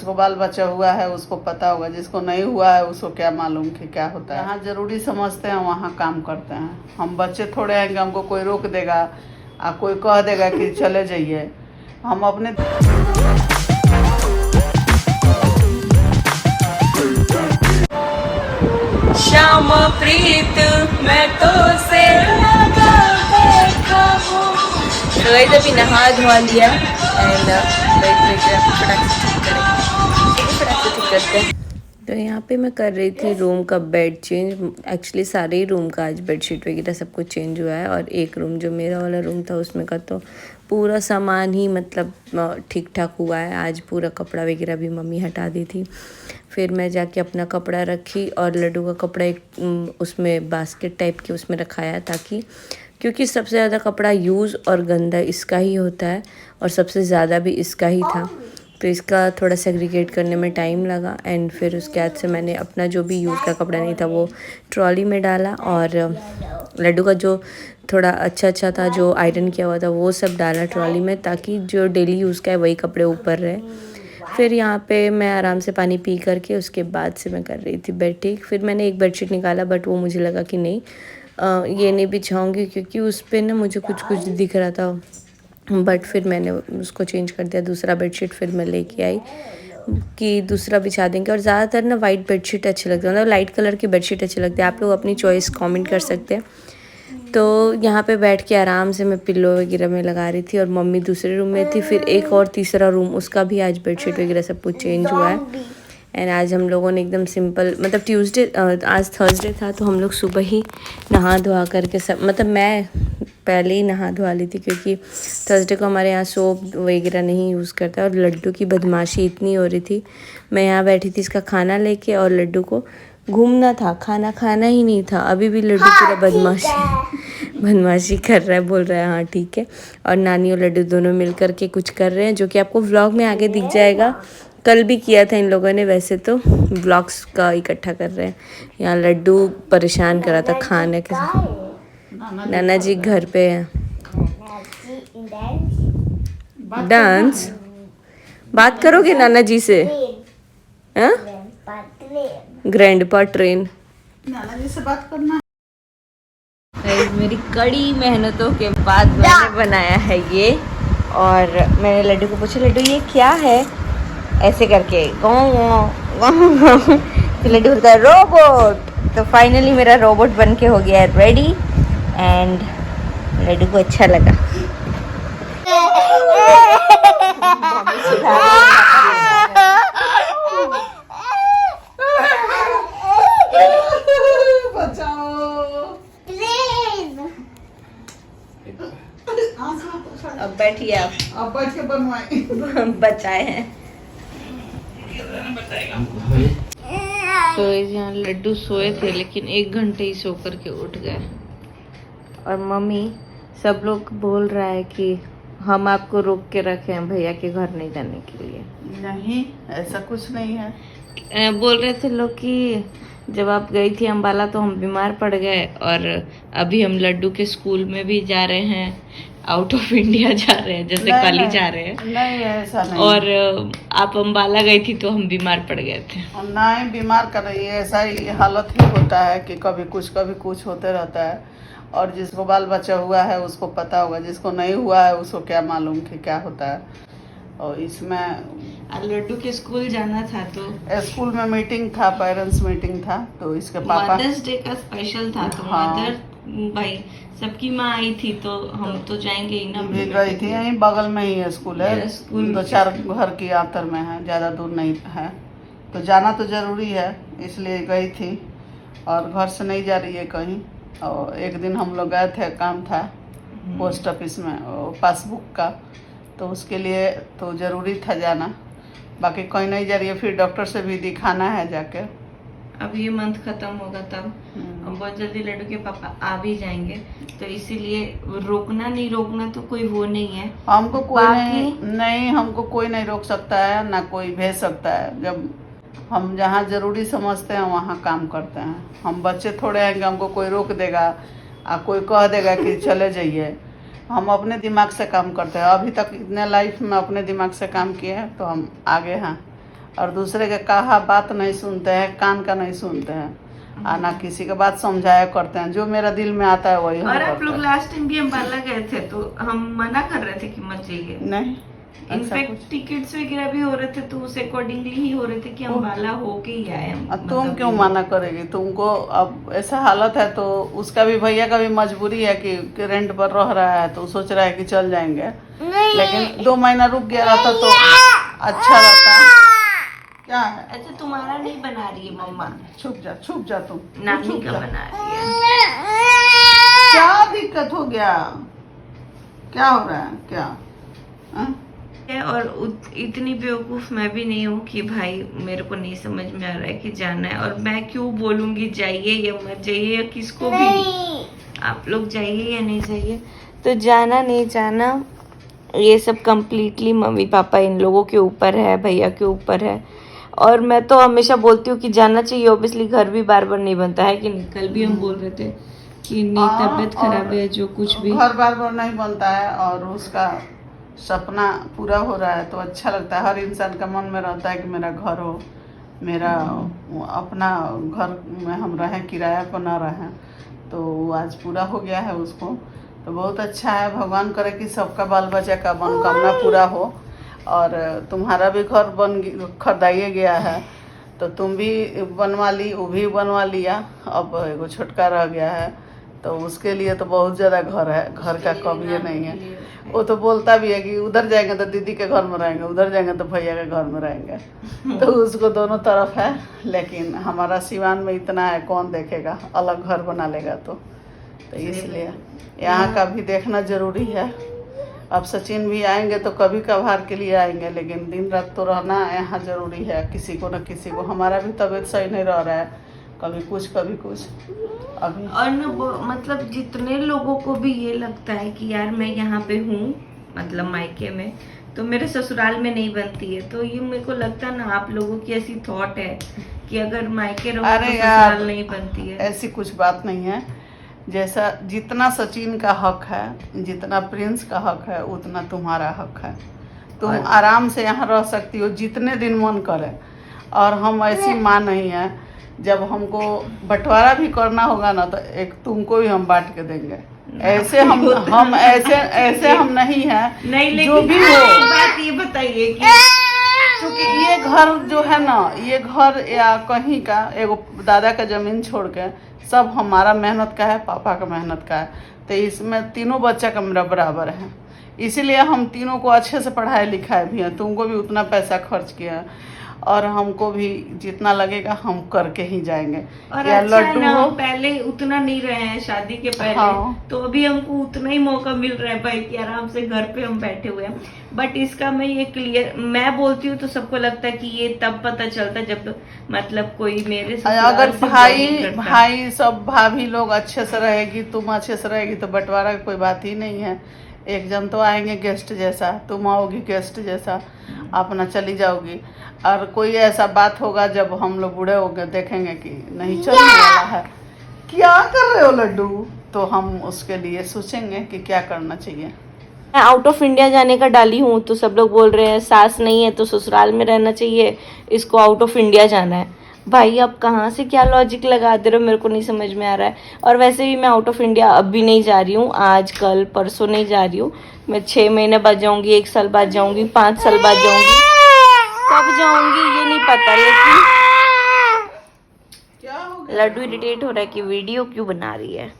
जिसको बाल बच्चा हुआ है उसको पता होगा, जिसको नहीं हुआ है उसको क्या मालूम कि क्या होता है। जहाँ जरूरी समझते हैं वहाँ काम करते हैं। हम बच्चे थोड़े हैं कि हमको कोई रोक देगा और कोई कह देगा कि चले जाइए। हम अपने श्याम प्रीत मैं तो से लगा बैठा हूँ। तो गाइस अभी नहा धोआ लिया एंड फटाक से करते हैं। तो यहाँ पे मैं कर रही थी रूम का बेड चेंज। एक्चुअली सारे ही रूम का आज बेडशीट वगैरह सब कुछ चेंज हुआ है और एक रूम जो मेरा वाला रूम था उसमें का तो पूरा सामान ही मतलब ठीक ठाक हुआ है। आज पूरा कपड़ा वगैरह भी मम्मी हटा दी थी। फिर मैं जाके अपना कपड़ा रखी और लड्डू का कपड़ा एक उसमें बास्केट टाइप के उसमें रखाया, ताकि क्योंकि सबसे ज़्यादा कपड़ा यूज़ और गंदा इसका ही होता है और सबसे ज़्यादा भी इसका ही था, तो इसका थोड़ा सेग्रीगेट करने में टाइम लगा। एंड फिर उसके बाद से मैंने अपना जो भी यूज़ का कपड़ा नहीं था वो ट्रॉली में डाला और लड्डू का जो थोड़ा अच्छा था जो आयरन किया हुआ था वो सब डाला ट्रॉली में, ताकि जो डेली यूज़ का है वही कपड़े ऊपर रहे। फिर यहाँ पे मैं आराम से पानी पी करके उसके बाद से मैं कर रही थी बेड ठीक। फिर मैंने एक बेडशीट निकाला बट वो मुझे लगा कि नहीं ये नहीं बिछाऊँगी, क्योंकि उस पर ना मुझे कुछ दिख रहा था। बट फिर मैंने उसको चेंज कर दिया, दूसरा बेडशीट फिर मैं लेके आई कि दूसरा बिछा देंगे। और ज़्यादातर ना वाइट बेडशीट अच्छे लगते हैं, मतलब लाइट कलर की बेडशीट अच्छे लगते हैं। आप लोग अपनी चॉइस कमेंट कर सकते हैं। तो यहाँ पे बैठ के आराम से मैं पिल्लो वगैरह में लगा रही थी और मम्मी दूसरे रूम में थी। फिर एक और तीसरा रूम उसका भी आज बेडशीट वगैरह सब कुछ चेंज हुआ है। एंड आज हम लोगों ने एकदम सिंपल, मतलब ट्यूसडे आज थर्सडे था तो हम लोग सुबह ही नहा धोआ करके सब, मतलब मैं पहले ही नहा धोआ ली थी क्योंकि थर्सडे को हमारे यहाँ सोप वगैरह नहीं यूज़ करता। और लड्डू की बदमाशी इतनी हो रही थी, मैं यहाँ बैठी थी इसका खाना लेके और लड्डू को घूमना था, खाना खाना ही नहीं था। अभी भी लड्डू पूरा बदमाशी कर रहा है, बोल रहा है हाँ ठीक है। और नानी और लड्डू दोनों मिल कर के कुछ कर रहे हैं जो कि आपको व्लॉग में आगे दिख जाएगा। कल भी किया था इन लोगों ने, वैसे तो व्लॉग्स का इकट्ठा कर रहे हैं। यहाँ लड्डू परेशान कर रहा था खाने के साथ। नाना जी घर पे हैं। डांस बात करोगे नाना जी से? हाँ, ग्रैंडपा ट्रेन। नाना जी से बात करना। मेरी कड़ी मेहनतों के बाद मैंने बनाया है ये। और मैंने लड्डू को पूछा लड्डू ये क्या है, ऐसे करके तो लड्डू बोलता है रोबोट। तो फाइनली मेरा रोबोट बन के हो गया है रेडी एंड लड्डू को अच्छा लगा। अब बैठिए आप, अब बैठ के बनवाए बचाए हैं। तो यहाँ लड्डू सोए थे लेकिन 1 घंटे ही सो करके उठ गए। और मम्मी सब लोग बोल रहा है कि हम आपको रोक के रखे हैं भैया के घर नहीं जाने के लिए। नहीं, ऐसा कुछ नहीं है। बोल रहे थे लोग कि जब आप गई थी अम्बाला तो हम बीमार पड़ गए और अभी हम लड्डू के स्कूल में भी जा रहे हैं, आउट ऑफ इंडिया जा रहे हैं, जैसे कल ही जा रहे हैं। नहीं ऐसा नहीं। और आप अम्बाला गई थी तो हम बीमार पड़ गए थे। नहीं, बीमार कर रही है, ऐसा ही हालत ही होता है कि कभी कुछ होते रहता है। और जिसको बाल बच्चा हुआ है उसको पता होगा, जिसको नहीं हुआ है उसको क्या मालूम कि क्या होता है। और इसमें लड्डू के स्कूल जाना था तो स्कूल में मीटिंग था, पेरेंट्स मीटिंग था, तो इसके पापा मदर्स डे का स्पेशल था तो हाँ। मदर भाई सबकी माँ आई थी तो हम तो जाएंगे ही ना। भी गई थी, यहीं बगल में ही स्कूल है, स्कूल 2-4 घर की आतर में है, ज़्यादा दूर नहीं है। तो जाना तो ज़रूरी है, इसलिए गई थी। और घर से नहीं जा रही है कहीं। और एक दिन हम लोग गए थे, काम था पोस्ट ऑफिस में पासबुक का, तो उसके लिए तो ज़रूरी था जाना। बाकी कहीं नहीं जा रही है। फिर डॉक्टर से भी दिखाना है जाके। अब ये मंथ खत्म होगा तब बहुत जल्दी लड्डू के पापा आ भी जाएंगे, तो इसीलिए रोकना नहीं रोकना तो कोई वो नहीं है। हमको कोई नहीं हमको कोई नहीं रोक सकता है, ना कोई भेज सकता है। जब हम जहाँ ज़रूरी समझते हैं वहाँ काम करते हैं। हम बच्चे थोड़े हैं कि हमको कोई रोक देगा और कोई कह देगा कि चले जाइए। हम अपने दिमाग से काम करते हैं। अभी तक इतने लाइफ में अपने दिमाग से काम किए हैं तो हम आगे हैं। और दूसरे के कहा बात नहीं सुनते हैं, कान का नहीं सुनते हैं, ना किसी का बात समझाया करते हैं। जो मेरा दिल में आता है वही हम और आप करते लोग हैं। लास्ट टाइम भी अम्बाला गए थे तो हम मना कर रहे थे कि मत जाइए। नहीं, ऐसा इनफैक्ट कुछ। टिकट्स वगैरह भी हो रहे थे तो उस अकॉर्डिंगली ही हो रहे थे कि अम्बाला होके ही आए हम। अब तुम क्यों मना करेगी? तुमको अब ऐसा हालत है तो उसका भी, भैया का भी मजबूरी है कि रेंट पर रह रहा है तो छूच रहा है कि चल जाएंगे, लेकिन 2 महीना रुक गया रहता तो अच्छा रहता। क्या है? अच्छा तुम्हारा नहीं बना रही है मम्मा, छुप जा तुम नानी छुप का जा। बना रही है। क्या दिक्कत हो गया? क्या हो रहा है? क्या हाँ? और इतनी बेवकूफ मैं भी नहीं हूँ कि भाई मेरे को नहीं समझ में आ रहा है कि जाना है, और मैं क्यों बोलूंगी जाइए या मत जाइए या किसको भी, आप लोग जाइए या नहीं जाइए। तो जाना नहीं जाना ये सब कंप्लीटली मम्मी पापा इन लोगों के ऊपर है, भैया के ऊपर है। और मैं तो हमेशा बोलती हूँ कि जाना चाहिए, ऑब्वियसली घर भी बार बार नहीं बनता है कि नहीं। कल भी हम बोल रहे थे कि नहीं तबीयत खराब है जो कुछ भी, घर बार बार नहीं बनता है, और उसका सपना पूरा हो रहा है तो अच्छा लगता है। हर इंसान का मन में रहता है कि मेरा घर हो, मेरा अपना घर में हम रहें, किराया पर ना रहें। तो वो आज पूरा हो गया है उसको, तो बहुत अच्छा है। भगवान करे कि सबका बाल बच्चा का मनोकामना पूरा हो। और तुम्हारा भी घर खरीदाइए गया है तो तुम भी बनवा ली, वो भी बनवा लिया, अब एगो छोटका रह गया है तो उसके लिए तो बहुत ज़्यादा घर है, घर का कमी नहीं है। वो तो बोलता भी है कि उधर जाएंगे तो दीदी के घर में रहेंगे, उधर जाएंगे तो भैया के घर में रहेंगे। तो उसको दोनों तरफ है, लेकिन हमारा सिवान में इतना है, कौन देखेगा? अलग घर बना लेगा तो इसलिए यहाँ का भी देखना ज़रूरी है। अब सचिन भी आएंगे तो कभी कभार के लिए आएंगे, लेकिन दिन रात तो रहना यहाँ ज़रूरी है। किसी को न किसी को, हमारा भी तबीयत सही नहीं रह रहा है, कभी कुछ कभी कुछ अभी। और न मतलब जितने लोगों को भी ये लगता है कि यार मैं यहाँ पे हूँ मतलब मायके में, तो मेरे ससुराल में नहीं बनती है, तो ये मेरे को लगता है ना आप लोगों की ऐसी थॉट है कि अगर मायके रहो तो ससुराल नहीं बनती है। ऐसी कुछ बात नहीं है। जैसा जितना सचिन का हक है, जितना प्रिंस का हक है, उतना तुम्हारा हक है। तुम आराम से यहाँ रह सकती हो जितने दिन मन करे। और हम ऐसी माँ नहीं है, जब हमको बंटवारा भी करना होगा ना तो एक तुमको भी हम बांट के देंगे। ऐसे हम ऐसे हम नहीं हैं। नहीं, लेकिन जो भी हो, एक बात ये बताइए कि क्योंकि ये घर जो है ना, ये घर या कहीं का एगो दादा का जमीन छोड़ के सब हमारा मेहनत का है, पापा का मेहनत का है। तो इसमें तीनों बच्चा का मेरा बराबर है, इसीलिए हम तीनों को अच्छे से पढ़ाए लिखाए भी हैं। तुमको भी उतना पैसा खर्च किया है, और हमको भी जितना लगेगा हम करके ही जाएंगे। और या अच्छा लड्डू है ना, हो, पहले उतना नहीं रहे हैं शादी के पहले। हाँ। तो अभी हमको उतना ही मौका मिल रहा है भाई कि आराम से घर पे हम बैठे हुए हैं। बट इसका मैं ये क्लियर मैं बोलती हूँ तो सबको लगता है कि ये तब पता चलता जब मतलब कोई मेरे अगर भाई सब भाभी लोग अच्छे से रहेगी, तुम अच्छे से रहेगी तो बंटवारा की कोई बात ही नहीं है। एक जन तो आएंगे गेस्ट जैसा, तुम आओगी गेस्ट जैसा, अपना चली जाओगी। और कोई ऐसा बात होगा जब हम लोग बूढ़े हो गए, देखेंगे कि नहीं चलने वाला है, क्या कर रहे हो लड्डू, तो हम उसके लिए सोचेंगे कि क्या करना चाहिए। मैं आउट ऑफ इंडिया जाने का डाली हूँ तो सब लोग बोल रहे हैं सास नहीं है तो ससुराल में रहना चाहिए, इसको आउट ऑफ इंडिया जाना है। भाई आप कहाँ से क्या लॉजिक लगा दे रहे हो, मेरे को नहीं समझ में आ रहा है। और वैसे भी मैं आउट ऑफ इंडिया अब भी नहीं जा रही हूँ, आज कल परसों नहीं जा रही हूँ। मैं 6 महीने बाद जाऊँगी, 1 साल बाद जाऊँगी, 5 साल बाद जाऊँगी, कब जाऊँगी ये नहीं पता। लेकिन क्या हो गया? लड्डू इरिटेट हो रहा है कि वीडियो क्यों बना रही है।